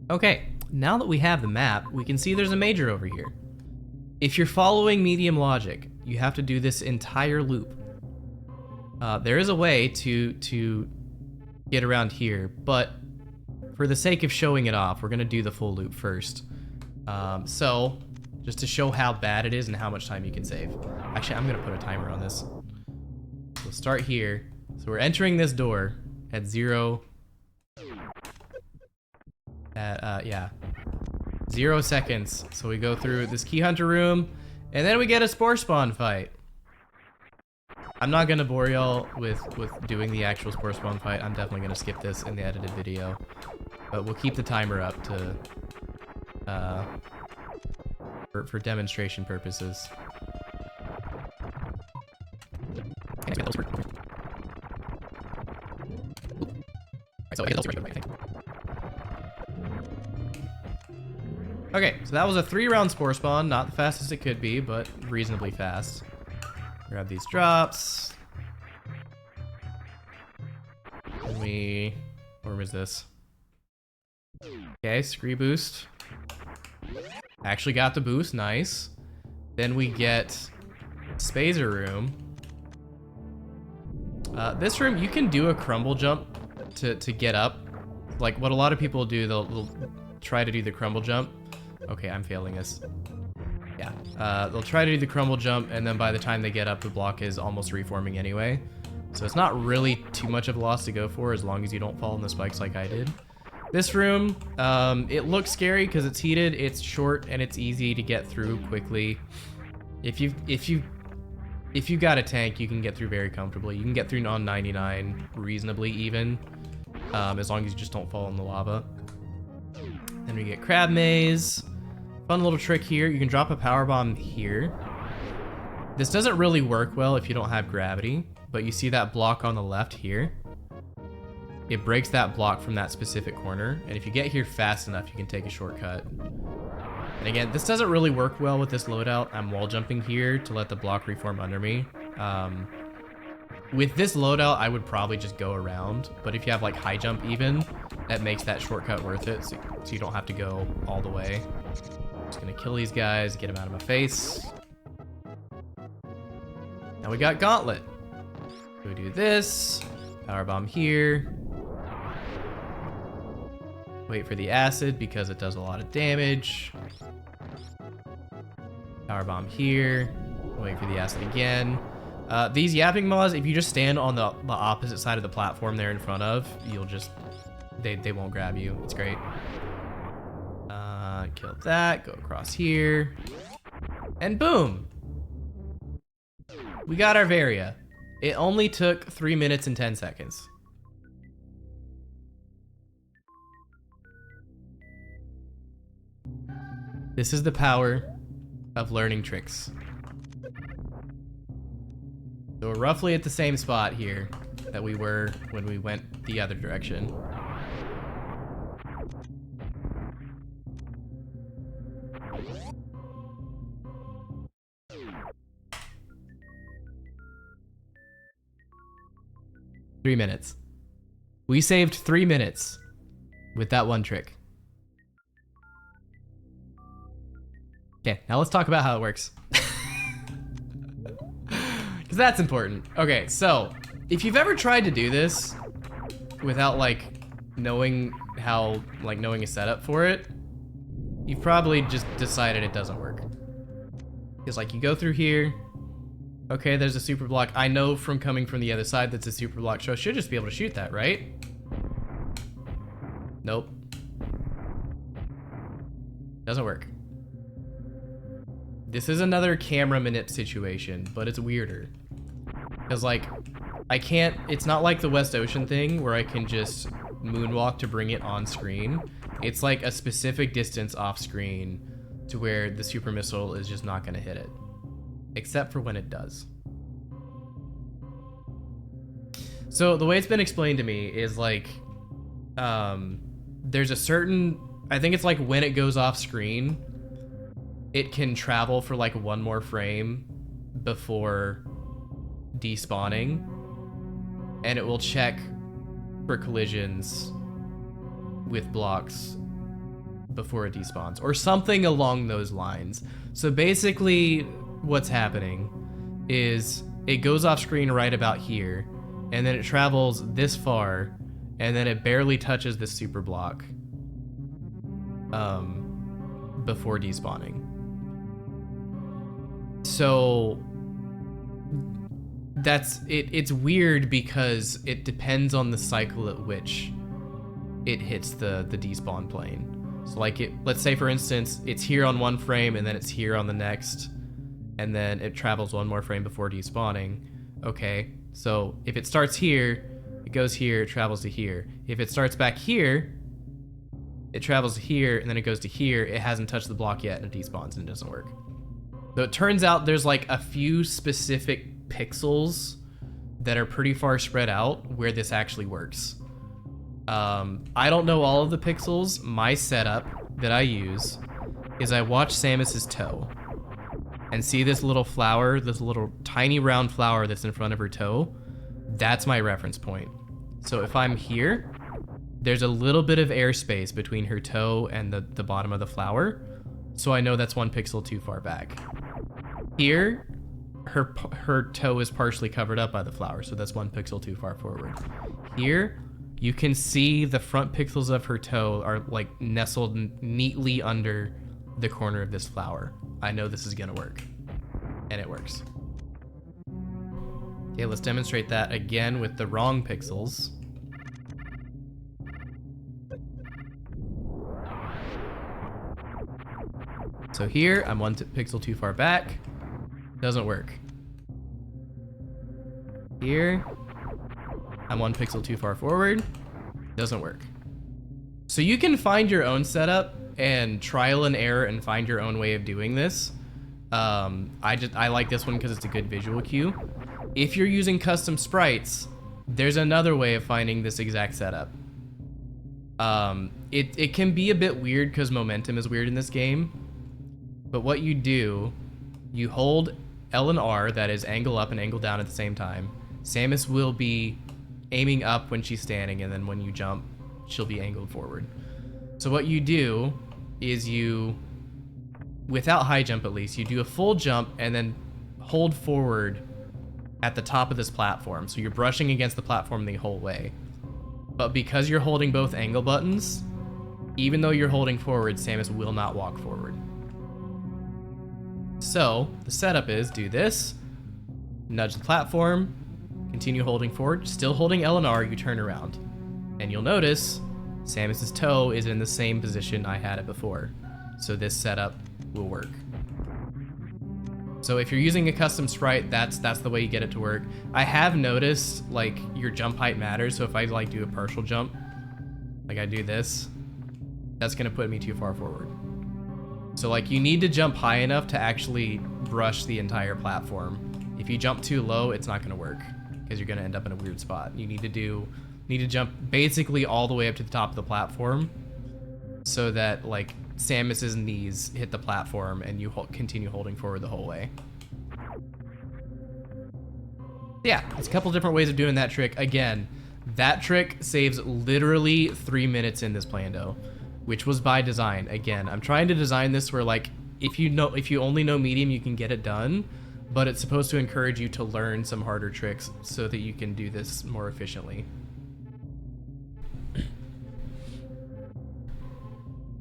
Okay, now that we have the map, we can see there's a major over here. If you're following medium logic, you have to do this entire loop. There is a way to get around here, but for the sake of showing it off, we're gonna do the full loop first. So, just to show how bad it is and how much time you can save. Actually, I'm gonna put a timer on this. We'll start here. So we're entering this door at 0 seconds. So we go through this key hunter room, and then we get a Spore Spawn fight. I'm not gonna bore y'all with doing the actual Spore Spawn fight. I'm definitely gonna skip this in the edited video. But we'll keep the timer up to for demonstration purposes. Okay, so that was a 3-round Spore Spawn, not the fastest it could be, but reasonably fast. Grab these drops. And where was this? Okay, scree boost. Actually got the boost, nice. Then we get Spazer room. This room, you can do a crumble jump to get up. Like what a lot of people do, they'll try to do the crumble jump. Okay, I'm failing this. Yeah, they'll try to do the crumble jump, and then by the time they get up, the block is almost reforming anyway. So it's not really too much of a loss to go for as long as you don't fall in the spikes like I did. This room, it looks scary because it's heated, it's short, and it's easy to get through quickly. If you got a tank, you can get through very comfortably. You can get through on 99 reasonably even, as long as you just don't fall in the lava. Then we get Crab Maze. Fun little trick here, you can drop a power bomb here. This doesn't really work well if you don't have gravity, but you see that block on the left here? It breaks that block from that specific corner, and if you get here fast enough, you can take a shortcut. And again, this doesn't really work well with this loadout. I'm wall jumping here to let the block reform under me. With this loadout, I would probably just go around, but if you have like high jump even, that makes that shortcut worth it, so you don't have to go all the way. Just gonna kill these guys, get them out of my face. Now we got Gauntlet. So we do this, power bomb here. Wait for the acid because it does a lot of damage. Power bomb here. Wait for the acid again. These yapping moths, if you just stand on the opposite side of the platform they're in front of, you'll just, they won't grab you. It's great. Kill that, go across here. And boom! We got our Varia. It only took 3 minutes and 10 seconds. This is the power of learning tricks. So we're roughly at the same spot here that we were when we went the other direction. Three minutes. We saved 3 minutes with that one trick. Okay, now let's talk about how it works. Because that's important. Okay, so if you've ever tried to do this without like knowing knowing a setup for it, you've probably just decided it doesn't work. Because like you go through here, okay, there's a super block. I know from coming from the other side that's a super block, so I should just be able to shoot that, right? Nope. Doesn't work. This is another camera manip situation, but it's weirder. Because like, I can't, it's not like the West Ocean thing where I can just moonwalk to bring it on screen. It's like a specific distance off screen to where the super missile is just not gonna hit it. Except for when it does. So the way it's been explained to me is like, there's a certain, I think it's like when it goes off screen, it can travel for like one more frame before despawning, and it will check for collisions with blocks before it despawns, or something along those lines. So basically what's happening is it goes off screen right about here, and then it travels this far, and then it barely touches this super block before despawning. So that's it. It's weird because it depends on the cycle at which it hits the despawn plane. So like let's say for instance, it's here on one frame and then it's here on the next, and then it travels one more frame before despawning. Okay, so if it starts here, it goes here, it travels to here. If it starts back here, it travels to here, and then it goes to here. It hasn't touched the block yet, and it despawns, and it doesn't work. So it turns out there's like a few specific pixels that are pretty far spread out where this actually works. I don't know all of the pixels. My setup that I use is I watch Samus's toe and see this little flower, this little tiny round flower that's in front of her toe. That's my reference point. So if I'm here, there's a little bit of airspace between her toe and the bottom of the flower, so I know that's 1 pixel too far back. Here, her toe is partially covered up by the flower, so that's 1 pixel too far forward. Here, you can see the front pixels of her toe are like nestled neatly under the corner of this flower. I know this is gonna work, and it works. Okay, let's demonstrate that again with the wrong pixels. So here, I'm 1 pixel too far back. Doesn't work. Here, I'm 1 pixel too far forward. Doesn't work. So you can find your own setup and trial and error and find your own way of doing this. I like this one because it's a good visual cue. If you're using custom sprites, there's another way of finding this exact setup. It can be a bit weird because momentum is weird in this game. But what you do, you hold L and R, that is angle up and angle down at the same time. Samus will be aiming up when she's standing, and then when you jump, she'll be angled forward. So what you do is you, without high jump at least, you do a full jump and then hold forward at the top of this platform. So you're brushing against the platform the whole way. But because you're holding both angle buttons, even though you're holding forward, Samus will not walk forward. So the setup is do this, nudge the platform, continue holding forward, still holding L and R, you turn around. And you'll notice Samus's toe is in the same position I had it before. So this setup will work. So if you're using a custom sprite, that's the way you get it to work. I have noticed like your jump height matters. So if I like do a partial jump, like I do this, that's gonna put me too far forward. So like you need to jump high enough to actually brush the entire platform. If you jump too low, it's not gonna work because you're gonna end up in a weird spot. You need to jump basically all the way up to the top of the platform so that like Samus's knees hit the platform and you continue holding forward the whole way. Yeah, there's a couple different ways of doing that trick. Again, that trick saves literally 3 minutes in this Plando, which was by design. Again, I'm trying to design this where like if you only know medium, you can get it done, but it's supposed to encourage you to learn some harder tricks so that you can do this more efficiently.